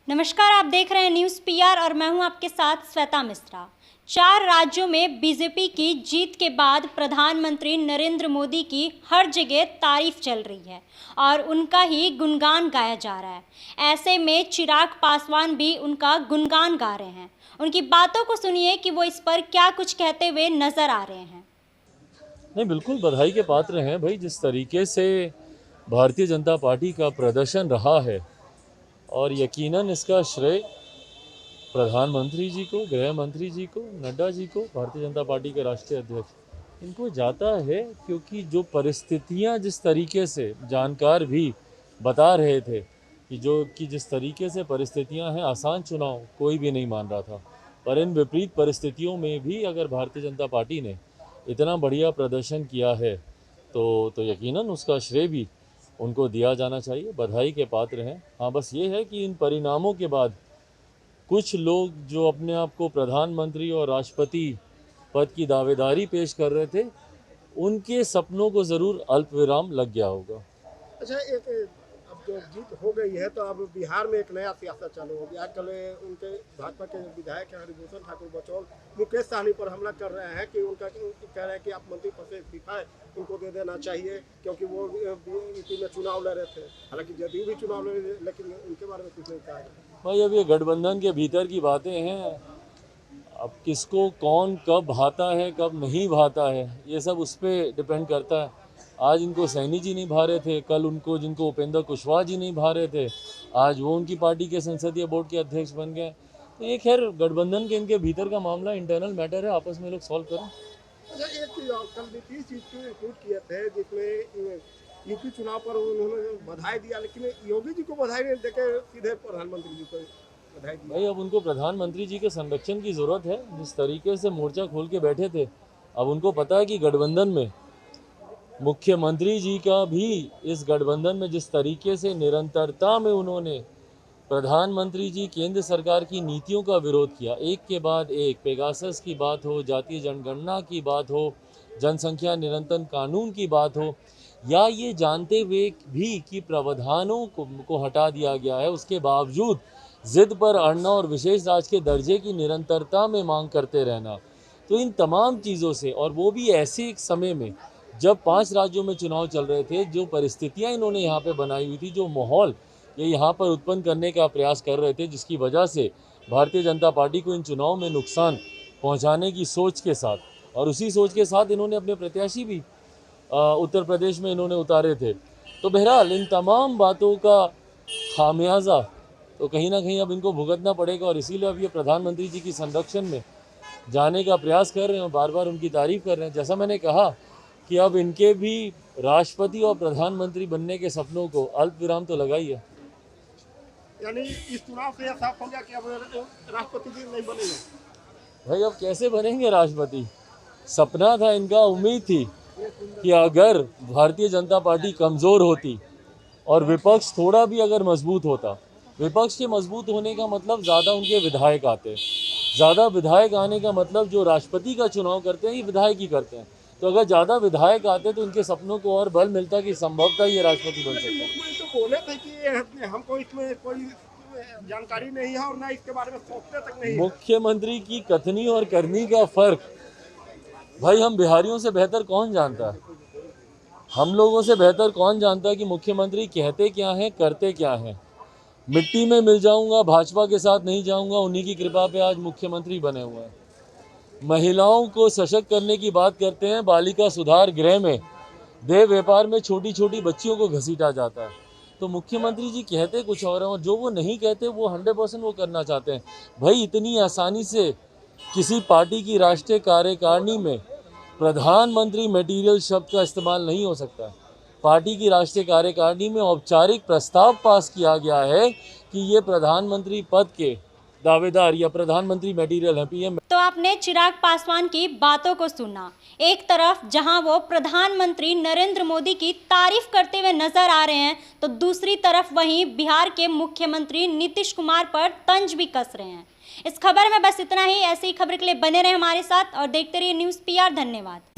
नमस्कार, आप देख रहे हैं न्यूज़ पीआर और मैं हूं आपके साथ श्वेता मिश्रा। 4 राज्यों में बीजेपी की जीत के बाद प्रधानमंत्री नरेंद्र मोदी की हर जगह तारीफ चल रही है और उनका ही गुणगान गाया जा रहा है। ऐसे में चिराग पासवान भी उनका गुणगान गा रहे हैं। उनकी बातों को सुनिए कि वो इस पर क्या कुछ कहते हुए नजर आ रहे हैं। नहीं, बिल्कुल बधाई के पात्र हैं भाई। जिस तरीके से भारतीय जनता पार्टी का प्रदर्शन रहा है और यकीनन इसका श्रेय प्रधानमंत्री जी को, गृह मंत्री जी को, नड्डा जी को, भारतीय जनता पार्टी के राष्ट्रीय अध्यक्ष इनको जाता है, क्योंकि जो परिस्थितियां जिस तरीके से जानकार भी बता रहे थे कि जिस तरीके से परिस्थितियां हैं, आसान चुनाव कोई भी नहीं मान रहा था, पर इन विपरीत परिस्थितियों में भी अगर भारतीय जनता पार्टी ने इतना बढ़िया प्रदर्शन किया है तो यकीनन उसका श्रेय भी उनको दिया जाना चाहिए। बधाई के पात्र हैं। हाँ, बस ये है कि इन परिणामों के बाद कुछ लोग जो अपने आप को प्रधानमंत्री और राष्ट्रपति पद की दावेदारी पेश कर रहे थे, उनके सपनों को ज़रूर अल्पविराम लग गया होगा। अच्छा, एक अब जो जीत हो गई है तो अब बिहार में एक नया सियासत चालू हो गया। कल उनके भाजपा के विधायक हरिभूषण ठाकुर बचौल मुकेश सहनी पर हमला कर रहे हैं कि उनका कह रहे हैं कि आप मंत्री पद से इस्तीफा उनको दे देना चाहिए, क्योंकि वो यूपी में चुनाव लड़ रहे थे। हालांकि जदयू भी चुनाव लड़ रहे, लेकिन उनके बारे में कुछ नहीं कहा गया। भाई, अब ये गठबंधन के भीतर की बातें हैं। अब किसको कौन कब भाता है, कब नहीं भाता है, ये सब उस पर डिपेंड करता है। आज इनको सैनी जी नहीं भा रहे थे, कल उनको जिनको उपेंद्र कुशवाहा जी नहीं भा रहे थे, आज वो उनकी पार्टी के संसदीय बोर्ड के अध्यक्ष बन गए। तो ये खैर गठबंधन के इनके भीतर का मामला, इंटरनल मैटर है, आपस में लोग सॉल्व करें। अच्छा, एक कल नीतीश जी ट्वीट किए थे जिसमें यूपी चुनाव पर उन्होंने बधाई दिया, लेकिन योगी जी को बधाई नहीं देके सीधे प्रधानमंत्री जी को बधाई दी। भाई, अब उनको प्रधानमंत्री जी के संरक्षण की ज़रूरत है। जिस तरीके से मोर्चा खोल के बैठे थे, अब उनको पता है कि गठबंधन में मुख्यमंत्री जी का भी इस गठबंधन में जिस तरीके से निरंतरता में उन्होंने प्रधानमंत्री जी केंद्र सरकार की नीतियों का विरोध किया, एक के बाद एक, पेगासस की बात हो, जातीय जनगणना की बात हो, जनसंख्या नियंत्रण कानून की बात हो, या ये जानते हुए भी कि प्रावधानों को हटा दिया गया है, उसके बावजूद जिद पर अड़ना और विशेष राज्य के दर्जे की निरंतरता में मांग करते रहना। तो इन तमाम चीज़ों से, और वो भी ऐसे एक समय में जब 5 राज्यों में चुनाव चल रहे थे, जो परिस्थितियां इन्होंने यहाँ पे बनाई हुई थी, जो माहौल ये यहाँ पर उत्पन्न करने का प्रयास कर रहे थे, जिसकी वजह से भारतीय जनता पार्टी को इन चुनाव में नुकसान पहुँचाने की सोच के साथ, और उसी सोच के साथ इन्होंने अपने प्रत्याशी भी उत्तर प्रदेश में इन्होंने उतारे थे। तो बहरहाल इन तमाम बातों का खामियाजा तो कहीं ना कहीं अब इनको भुगतना पड़ेगा, और इसीलिए अब ये प्रधानमंत्री जी की संरक्षण में जाने का प्रयास कर रहे हैं, बार बार उनकी तारीफ कर रहे हैं। जैसा मैंने कहा कि अब इनके भी राष्ट्रपति और प्रधानमंत्री बनने के सपनों को अल्पविराम तो लगा ही है। यानी इस चुनाव से यह साफ हो गया कि अब राष्ट्रपति जी नहीं बनेंगे। भाई, अब कैसे बनेंगे राष्ट्रपति? सपना था इनका, उम्मीद थी कि अगर भारतीय जनता पार्टी कमज़ोर होती और विपक्ष थोड़ा भी अगर मजबूत होता, विपक्ष के मजबूत होने का मतलब ज़्यादा उनके विधायक आते, ज़्यादा विधायक आने का मतलब जो राष्ट्रपति का चुनाव करते हैं ये विधायक ही करते हैं। तो अगर ज़्यादा विधायक आते तो इनके सपनों को और बल मिलता कि संभवतः ये राष्ट्रपति बन सकते हैं। मुख्यमंत्री तो बोले थे कि हमको इसमें कोई जानकारी नहीं है और ना इसके बारे में सोचते तक नहीं है। मुख्यमंत्री की कथनी और करनी का फर्क भाई हम बिहारियों से बेहतर कौन जानता है? हम लोगों से बेहतर कौन जानता है कि मुख्यमंत्री कहते क्या हैं, करते क्या हैं? मिट्टी में मिल जाऊंगा, भाजपा के साथ नहीं जाऊंगा, उन्हीं की कृपा पे आज मुख्यमंत्री बने हुए हैं। महिलाओं को सशक्त करने की बात करते हैं, बालिका सुधार गृह में देह व्यापार में छोटी छोटी बच्चियों को घसीटा जाता है। तो मुख्यमंत्री जी कहते कुछ और हैं, और जो वो नहीं कहते वो 100% वो करना चाहते हैं। भाई, इतनी आसानी से किसी पार्टी की राष्ट्रीय कार्यकारिणी में प्रधानमंत्री मटेरियल शब्द का इस्तेमाल नहीं हो सकता। पार्टी की राष्ट्रीय कार्यकारिणी में औपचारिक प्रस्ताव पास किया गया है कि ये प्रधानमंत्री पद के दावेदार या प्रधानमंत्री मटेरियल है, पीएम। तो आपने चिराग पासवान की बातों को सुना। एक तरफ जहां वो प्रधानमंत्री नरेंद्र मोदी की तारीफ करते हुए नजर आ रहे हैं, तो दूसरी तरफ वहीं बिहार के मुख्यमंत्री नीतीश कुमार पर तंज भी कस रहे हैं। इस खबर में बस इतना ही। ऐसी खबर के लिए बने रहे हमारे साथ और देखते रहिए न्यूज़ पीआर। धन्यवाद।